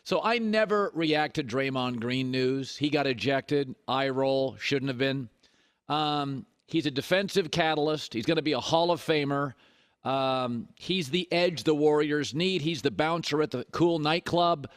So I never react to Draymond Green news. He got ejected. Eye roll. Shouldn't have been. He's a defensive catalyst. He's going to be a Hall of Famer. He's the edge the Warriors need. He's the bouncer at the cool nightclub.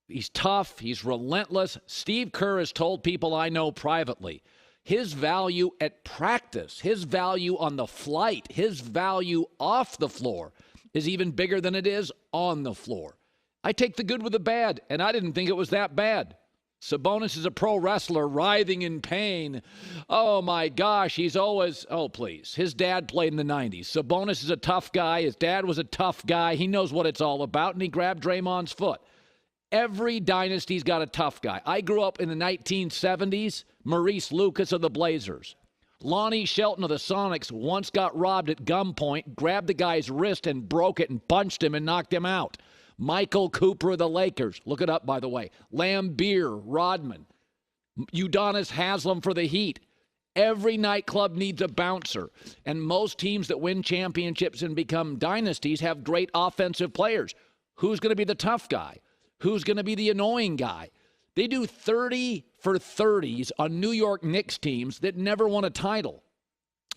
He's tough. He's relentless. Steve Kerr has told people I know privately, his value at practice, his value on the flight, his value off the floor is even bigger than it is on the floor. I take the good with the bad, and I didn't think it was that bad. Sabonis is a pro wrestler writhing in pain. Oh, my gosh, he's always, oh, please. His dad played in the 90s. Sabonis is a tough guy. His dad was a tough guy. He knows what it's all about, and he grabbed Draymond's foot. Every dynasty's got a tough guy. I grew up in the 1970s. Maurice Lucas of the Blazers. Lonnie Shelton of the Sonics once got robbed at gunpoint, grabbed the guy's wrist and broke it and punched him and knocked him out. Michael Cooper of the Lakers. Look it up, by the way. Lambeer, Rodman. Udonis Haslem for the Heat. Every nightclub needs a bouncer. And most teams that win championships and become dynasties have great offensive players. Who's going to be the tough guy? Who's going to be the annoying guy? They do 30 for 30s on New York Knicks teams that never won a title.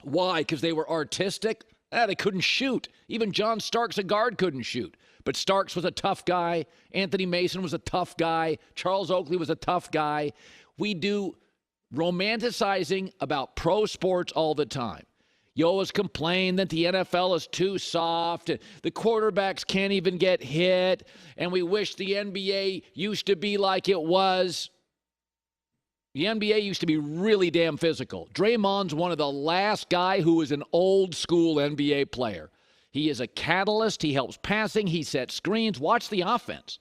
Why? Because they were artistic? They couldn't shoot. Even John Starks, a guard, couldn't shoot. But Starks was a tough guy. Anthony Mason was a tough guy. Charles Oakley was a tough guy. We do romanticizing about pro sports all the time. You always complain that the NFL is too soft, and the quarterbacks can't even get hit, and we wish the NBA used to be like it was. The NBA used to be really damn physical. Draymond's one of the last guy who is an old school NBA player. He is a catalyst. He helps passing. He sets screens. Watch the offense.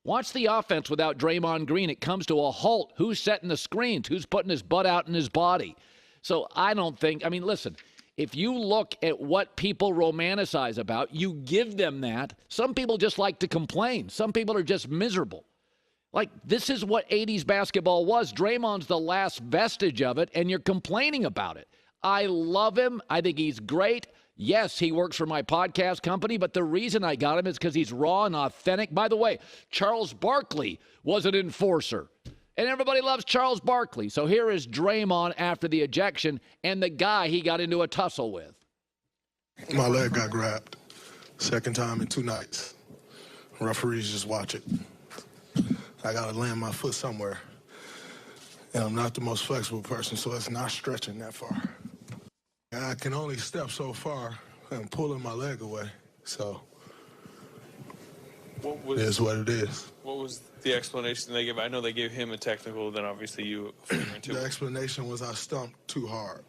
Watch the offense without Draymond Green. It comes to a halt. Who's setting the screens? Who's putting his butt out in his body? So I don't think, listen, if you look at what people romanticize about, you give them that. Some people just like to complain. Some people are just miserable. Like, this is what 80s basketball was. Draymond's the last vestige of it, and you're complaining about it. I love him. I think he's great. Yes, he works for my podcast company, but the reason I got him is because he's raw and authentic. By the way, Charles Barkley was an enforcer, and everybody loves Charles Barkley. So here is Draymond after the ejection and the guy he got into a tussle with. My leg got grabbed. Second time in 2 nights. Referees just watch it. I got to land my foot somewhere. And I'm not the most flexible person, so it's not stretching that far. I can only step so far and pulling my leg away. So it is what it is. What was the explanation they gave? I know they gave him a technical, then obviously you. The explanation was I stumped too hard.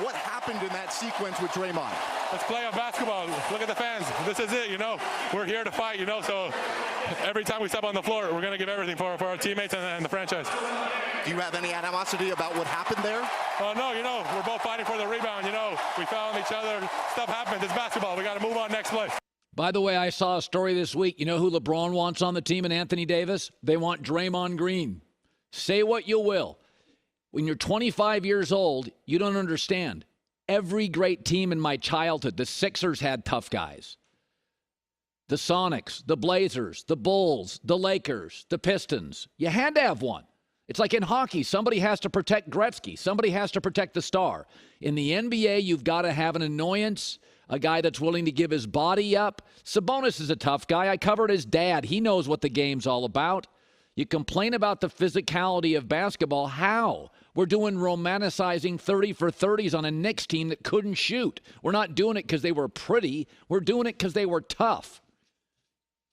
What happened in that sequence with Draymond? Let's play our basketball. Look at the fans. This is it, We're here to fight, So every time we step on the floor, we're going to give everything for our teammates and the franchise. Do you have any animosity about what happened there? No, we're both fighting for the rebound, We foul on each other. Stuff happens. It's basketball. We got to move on next play. By the way, I saw a story this week. You know who LeBron wants on the team and Anthony Davis? They want Draymond Green. Say what you will. When you're 25 years old, you don't understand. Every great team in my childhood, the Sixers had tough guys. The Sonics, the Blazers, the Bulls, the Lakers, the Pistons. You had to have one. It's like in hockey. Somebody has to protect Gretzky. Somebody has to protect the star. In the NBA, you've got to have an annoyance, a guy that's willing to give his body up. Sabonis is a tough guy. I covered his dad. He knows what the game's all about. You complain about the physicality of basketball. How? We're doing romanticizing 30 for 30s on a Knicks team that couldn't shoot. We're not doing it because they were pretty. We're doing it because they were tough.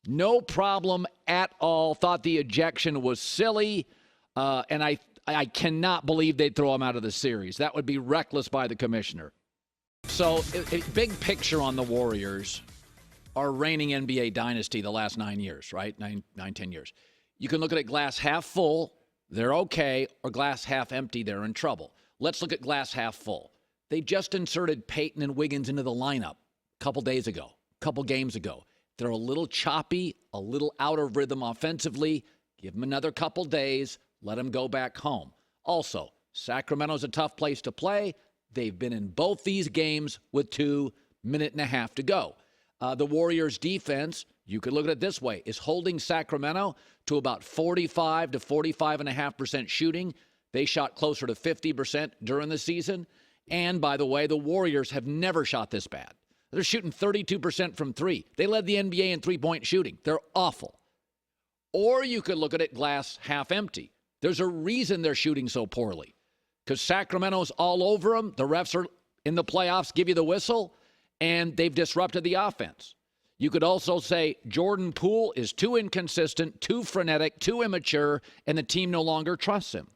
No problem at all. Thought the ejection was silly. And I cannot believe they'd throw him out of the series. That would be reckless by the commissioner. So, a big picture on the Warriors, our reigning NBA dynasty the last 9 years, right? 10 years. You can look at it glass half full, they're okay, or glass half empty, they're in trouble. Let's look at glass half full. They just inserted Peyton and Wiggins into the lineup a couple days ago, a couple games ago. They're a little choppy, a little out of rhythm offensively. Give them another couple days. Let them go back home. Also, Sacramento's a tough place to play. They've been in both these games with 2 minutes and a half to go. The Warriors' defense You could look at it this way. Is holding Sacramento to about 45 to 45.5% shooting. They shot closer to 50% during the season. And, by the way, the Warriors have never shot this bad. They're shooting 32% from three. They led the NBA in three-point shooting. They're awful. Or you could look at it glass half empty. There's a reason they're shooting so poorly. Because Sacramento's all over them. The refs are in the playoffs, give you the whistle, and they've disrupted the offense. You could also say Jordan Poole is too inconsistent, too frenetic, too immature, and the team no longer trusts him.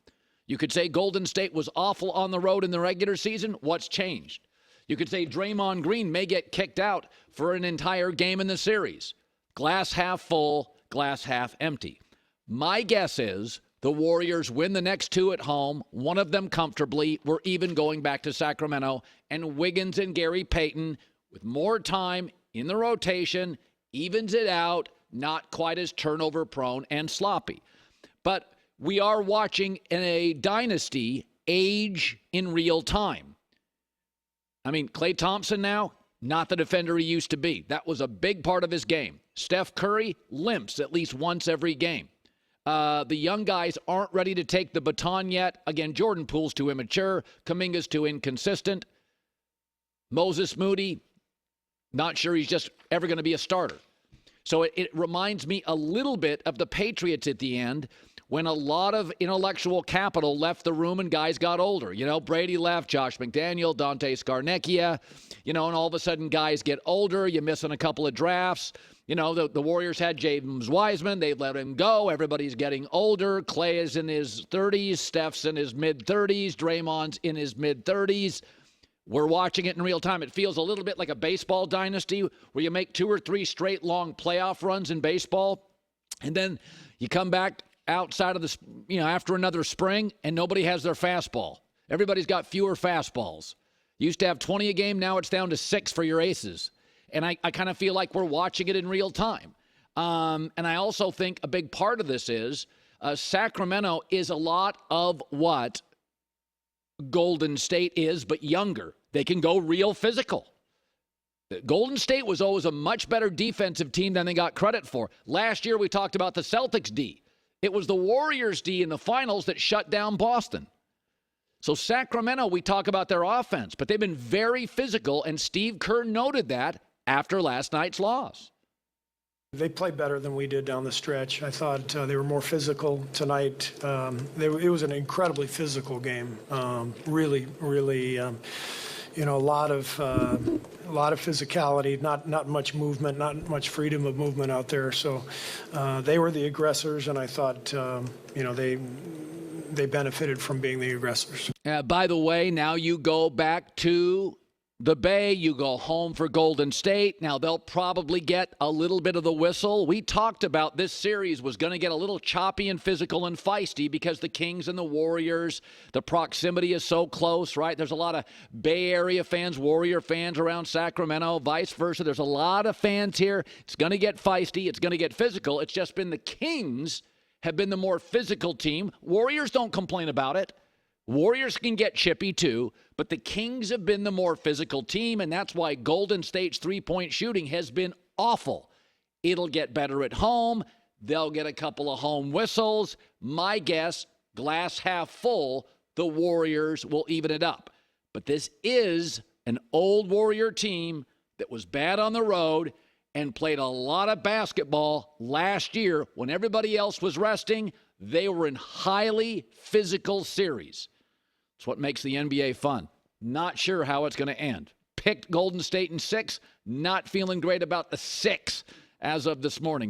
You could say Golden State was awful on the road in the regular season. What's changed? You could say Draymond Green may get kicked out for an entire game in the series. Glass half full, glass half empty. My guess is the Warriors win the next two at home, one of them comfortably. We're even going back to Sacramento, and Wiggins and Gary Payton, with more time in the rotation, evens it out, not quite as turnover prone and sloppy. But we are watching in a dynasty age in real time. I mean, Klay Thompson now, not the defender he used to be. That was a big part of his game. Steph Curry limps at least once every game. The young guys aren't ready to take the baton yet. Again, Jordan Poole's too immature. Kuminga's too inconsistent. Moses Moody, not sure he's just ever going to be a starter. So it reminds me a little bit of the Patriots at the end when a lot of intellectual capital left the room and guys got older. You know, Brady left, Josh McDaniel, Dante Scarnecchia, and all of a sudden guys get older. You're missing a couple of drafts. The Warriors had James Wiseman. They let him go. Everybody's getting older. Klay is in his 30s. Steph's in his mid-30s. Draymond's in his mid-30s. We're watching it in real time. It feels a little bit like a baseball dynasty where you make 2 or 3 straight long playoff runs in baseball, and then you come back outside of after another spring, and nobody has their fastball. Everybody's got fewer fastballs. Used to have 20 a game. Now it's down to 6 for your aces. And I kind of feel like we're watching it in real time. And I also think a big part of this is Sacramento is a lot of what Golden State is, but younger. They can go real physical. Golden State was always a much better defensive team than they got credit for. Last year we talked about the Celtics D. It was the Warriors D in the finals that shut down Boston. So Sacramento, we talk about their offense, but they've been very physical, and Steve Kerr noted that after last night's loss. They played better than we did down the stretch. I thought they were more physical tonight. It was an incredibly physical game. Really, a lot of physicality, not much movement, not much freedom of movement out there. So they were the aggressors, and I thought, they benefited from being the aggressors. By the way, now you go back to the Bay, you go home for Golden State. Now they'll probably get a little bit of the whistle. We talked about this series was going to get a little choppy and physical and feisty because the Kings and the Warriors, the proximity is so close, right? There's a lot of Bay Area fans, Warrior fans around Sacramento, vice versa. There's a lot of fans here. It's going to get feisty. It's going to get physical. It's just been the Kings have been the more physical team. Warriors don't complain about it. Warriors can get chippy too, but the Kings have been the more physical team, and that's why Golden State's three-point shooting has been awful. It'll get better at home. They'll get a couple of home whistles. My guess, glass half full, the Warriors will even it up. But this is an old Warrior team that was bad on the road and played a lot of basketball last year when everybody else was resting. They were in highly physical series. It's what makes the NBA fun. Not sure how it's going to end. Picked Golden State in 6. Not feeling great about the 6 as of this morning.